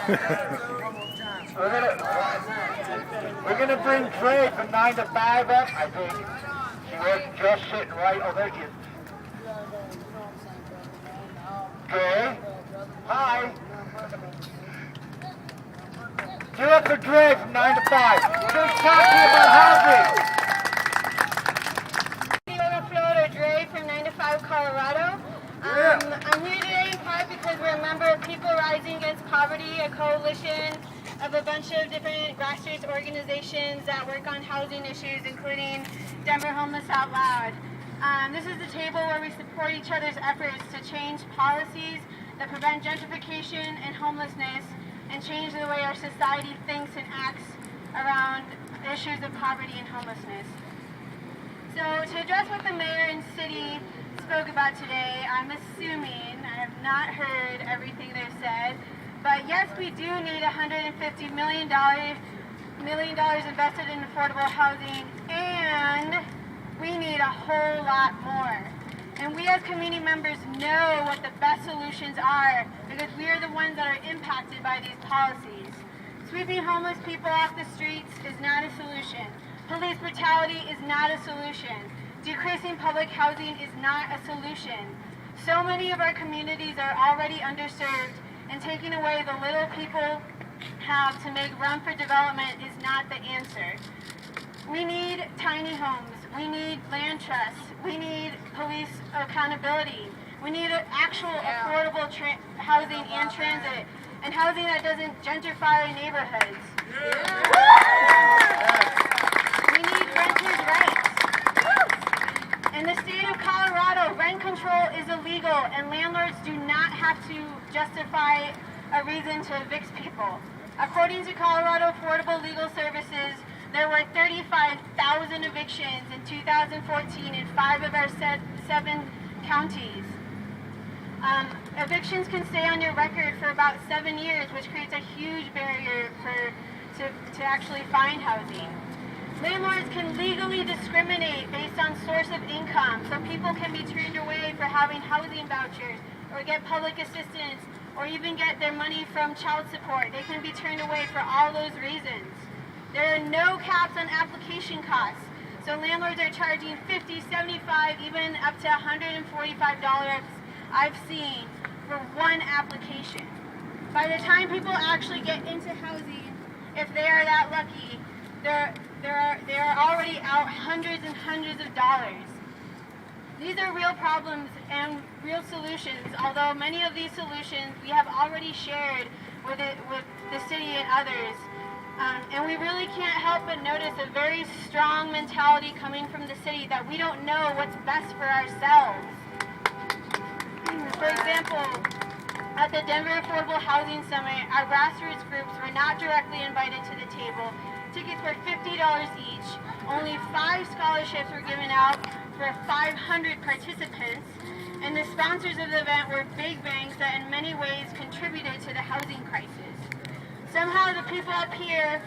We're gonna bring Dre from 9 to 5 up. I think she was just sitting right. Oh, there she is. Dre, hi. Give up for Dre from 9 to 5. We're gonna talk to you about housing. Dre from 9 to 5 Colorado. I'm here today in part because we're a member of People Rising Against Poverty, a coalition of a bunch of different grassroots organizations that work on housing issues, including Denver Homeless Out Loud. This is the table where we support each other's efforts to change policies that prevent gentrification and homelessness and change the way our society thinks and acts around issues of poverty and homelessness. So to address what the mayor and city spoke about today, I'm assuming, I have not heard everything they've said, but yes, we do need $150 million invested in affordable housing, and we need a whole lot more. And we as community members know what the best solutions are because we are the ones that are impacted by these policies. Sweeping homeless people off the streets is not a solution. Police brutality is not a solution. Decreasing public housing is not a solution. So many of our communities are already underserved, and taking away the little people have to make room for development is not the answer. We need tiny homes. We need land trusts. We need police accountability. We need actual affordable housing and transit, and housing that doesn't gentrify our neighborhoods. We need renters' rights. In the state of Colorado, rent control is illegal, and landlords do not have to justify a reason to evict people. According to Colorado Affordable Legal Services, there were 35,000 evictions in 2014 in 5 of our 7 counties. Evictions can stay on your record for about 7 years, which creates a huge barrier to actually find housing. Landlords can legally discriminate based on source of income, so people can be turned away for having housing vouchers, or get public assistance, or even get their money from child support. They can be turned away for all those reasons. There are no caps on application costs, so landlords are charging $50, $75, even up to $145 I've seen for one application. By the time people actually get into housing, if they are that lucky, they're already out hundreds and hundreds of dollars. These are real problems and real solutions, although many of these solutions we have already shared with the city and others. And we really can't help but notice a very strong mentality coming from the city that we don't know what's best for ourselves. For example, at the Denver Affordable Housing Summit, our grassroots groups were not directly invited to the table. Tickets were $50 each. Only 5 scholarships were given out for 500 participants. And the sponsors of the event were big banks that in many ways contributed to the housing crisis. Somehow the people up here,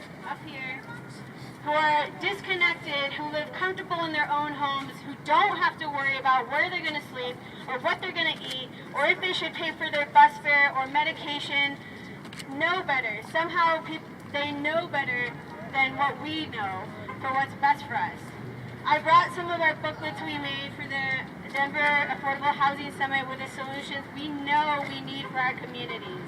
who are disconnected, who live comfortable in their own homes, who don't have to worry about where they're going to sleep, or what they're going to eat, or if they should pay for their bus fare or medication, know better. Somehow they know better than what we know for what's best for us. I brought some of our booklets we made for the Denver Affordable Housing Summit with the solutions we know we need for our communities.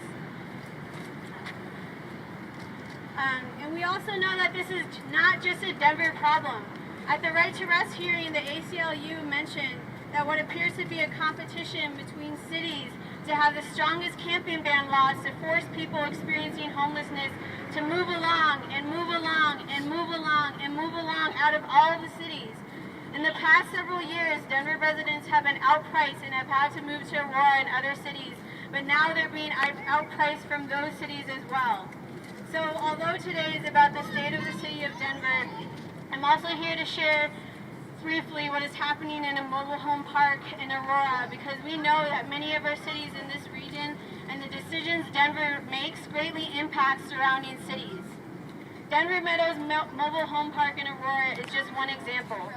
And we also know that this is not just a Denver problem. At the Right to Rest hearing, the ACLU mentioned that what appears to be a competition between cities to have the strongest camping ban laws to force people experiencing homelessness to move along and move along and move along and move along out of all of the cities. In the past several years, Denver residents have been outpriced and have had to move to Aurora and other cities, but now they're being outpriced from those cities as well. So although today is about the state of the city of Denver, I'm also here to share briefly what is happening in a mobile home park in Aurora, because we know that many of our cities in this region and the decisions Denver makes greatly impact surrounding cities. Denver Meadows Mobile Home Park in Aurora is just one example.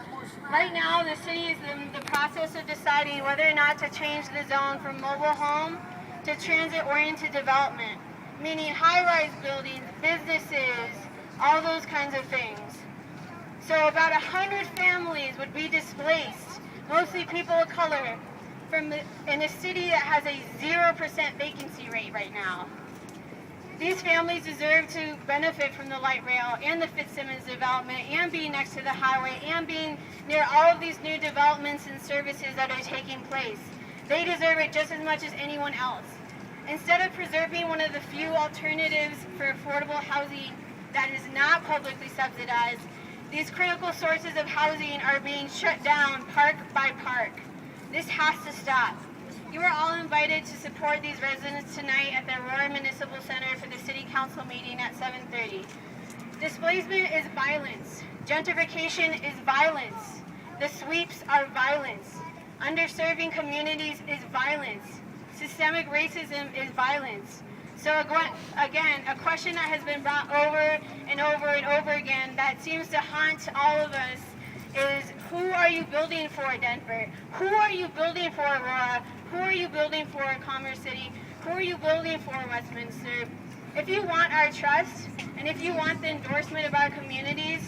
Right now, the city is in the process of deciding whether or not to change the zone from mobile home to transit-oriented development. meaning high-rise buildings, businesses, all those kinds of things. So about 100 families would be displaced, mostly people of color, in a city that has a 0% vacancy rate right now. These families deserve to benefit from the light rail and the Fitzsimmons development and being next to the highway and being near all of these new developments and services that are taking place. They deserve it just as much as anyone else. Instead of preserving one of the few alternatives for affordable housing that is not publicly subsidized, these critical sources of housing are being shut down park by park. This has to stop. You are all invited to support these residents tonight at the Aurora Municipal Center for the City Council meeting at 7:30. Displacement is violence. Gentrification is violence. The sweeps are violence. Underserving communities is violence. Systemic racism is violence. So again, a question that has been brought over and over and over again that seems to haunt all of us is, who are you building for, Denver? Who are you building for, Aurora? Who are you building for, Commerce City? Who are you building for, Westminster? If you want our trust, and if you want the endorsement of our communities,